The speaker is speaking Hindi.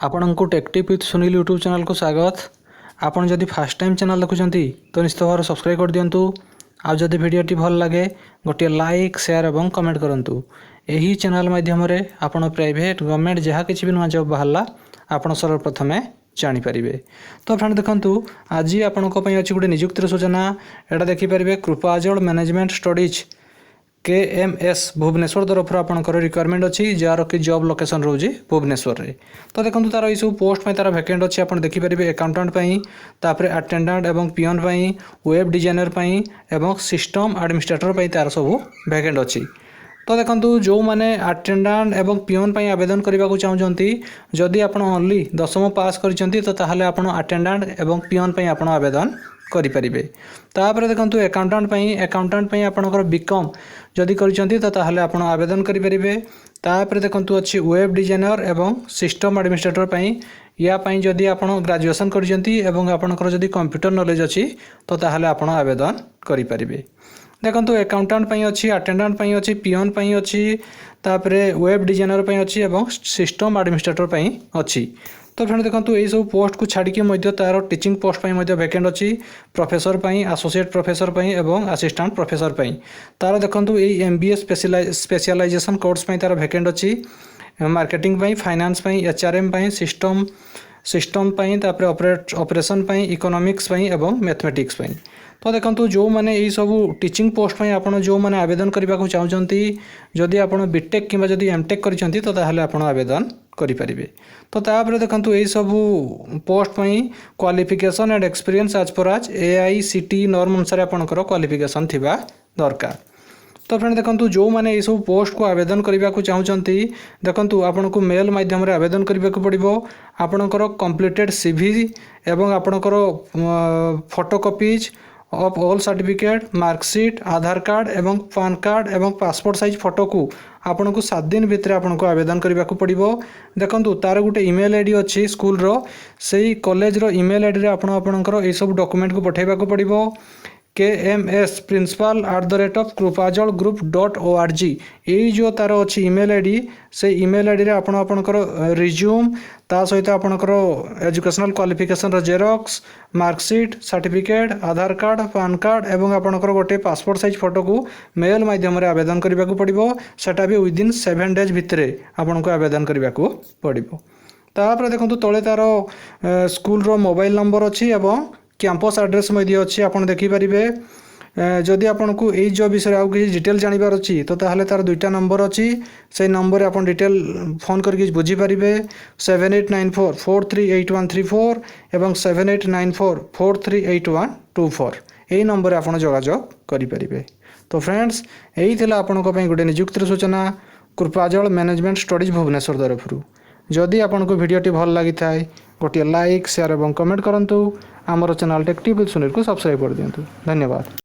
आपण को टेक्टिव विथ सुनील यूट्यूब चैनल को स्वागत। आपण जदि फास्ट टाइम चैनल देखुंती तो निश्चित भाव सब्सक्राइब कर दिंतु। आ जदि वीडियोटी भल लगे गोटे लाइक शेयर और कमेंट करूँ। यही चैनल माध्यम आपण प्राइवेट गवर्नमेंट जहाँ किसी भी नुआ जॉब बाहर आपण सर्वप्रथमे जानीपर। तो फ्रेंड देखु आज आपण अच्छी गोटे नियुक्तिर सूचना एटा देखिपारे कृपाजल मैनेजमेंट स्टडीज KMS भुवनेश्वर तरफ आपंकर रिक्वायरमेंट अच्छी जार कि जॉब लोकेशन रोज भुवनेश्वर रे। तो देखो तार यू पोस्ट तार वैकेंट अच्छी आप देखिपारे अकाउंटेंट तापर अटेंडेंट एवं पियन वेब डिजाइनर एवं सिस्टम एडमिनिस्ट्रेटर तार सब वैकेंट अच्छी। तो देखो जो मैंने अटेंडेंट एवं पियन आवेदन करने को चाहते जदि आप ओनली 10वीं पास कर तो ताहले आपण अटेंडेंट एवं पियन आप आवेदन करें। तापर देखो अकाउंटेंट आपंकर बीकॉम जदि करिसेंती तो ताहले आपण आवेदन करें। तापर देखो अच्छी वेब डिजाइनर एवं सिस्टम एडमिनिस्ट्रेटर या जदि आप ग्रेजुएशन करिसेंती एवं आपंकर जदि कंप्यूटर नॉलेज अच्छी तो ताहले आपण आवेदन करें। देखो अकाउंटेंट अच्छी अटेंडेंट अच्छी पियन अच्छी तापर वेब डिजाइनर अच्छी एवं सिस्टम एडमिनिस्ट्रेटर अच्छी। तो फ्रेंड देखो यही सब पोस्ट को छाड़ी तार टीचिंग पोस्ट वैकेंट अच्छी प्रोफेसर एसोसिएट प्रोफेसर एवं असिस्टेंट प्रोफेसर तार देखो ये MBA स्पेशलाइजेशन कोर्स तार वैकेंट अच्छी marketing finance HRM system operation economics एवं मैथमेटिक्स। तो देखो जो मैंने यही सब टीचिंग पोस्ट आपड़ जो मैंने आवेदन करने को चाहते जदि आप बीटेक कि जदि एमटेक कर तो ताहले आपण आवेदन करें। तो तापर देखो यही सब post qualification and experience as per आज AICTE नॉर्म अनुसार आपंकर क्वालिफिकेशन थिबा दरकार। तो फ्रेंड देखो जो मैंने ये सब पोस्ट को आवेदन करने को चाहते देखो आपन को मेल माध्यम आवेदन करने को पड़ो। आपणकर कंप्लीटेड CV एवं आपणकर photocopies of all certificate marksheet Aadhaar card एवं पैन कार्ड एवं पासपोर्ट साइज फोटो को आपन को 7 दिन भितर आपन को आवेदन करने को पड़ो। देखो तार गोटे ईमेल आईडी अच्छी स्कूल रो से कॉलेज रो ईमेल आईडी आपणकर ये सब डॉक्यूमेंट को पठेबा को पड़ो। KMS principal@krupajal.group.org यही जो तार अच्छी ईमेल आईडी से ईमेल आईडी आपणकर रिज्यूम ता सहित आपणकर educational qualification Xerox marksheet certificate Aadhaar card PAN card एवं आपणकर गोटे पासपोर्ट साइज फोटो को मेल माध्यम आवेदन करने को पड़ो। सेटा भी विदिन 7 डेज भितर आपन को आवेदन करने को पड़ो। तापर देखो तले तार स्कूल रो मोबाइल नंबर अच्छी एवं कैंपस एड्रेस अच्छी आप देखिपारे। जदि आपन को यही जॉब विषय आउ किसी डिटेल जानवर अच्छी तो ताहले तार 2टा नंबर अच्छी से नंबर आप डिटेल फोन करके बुझीपारे 7894438134 एवं 7894438124 यही नंबर आप जोगाजोग करें। तो फ्रेंड्स यही थिला आपन को गोटे नियुक्तिर सूचना कृपाजल मैनेजमेंट स्टडीज भुवनेश्वर तरफ। जदि आपन को वीडियोटी भल लगी थाए गोटे लाइक शेयर और कमेंट करूँ। आमर चैनल टेक्टिव विथ सुनील को सब्सक्राइब कर दिंतु। धन्यवाद।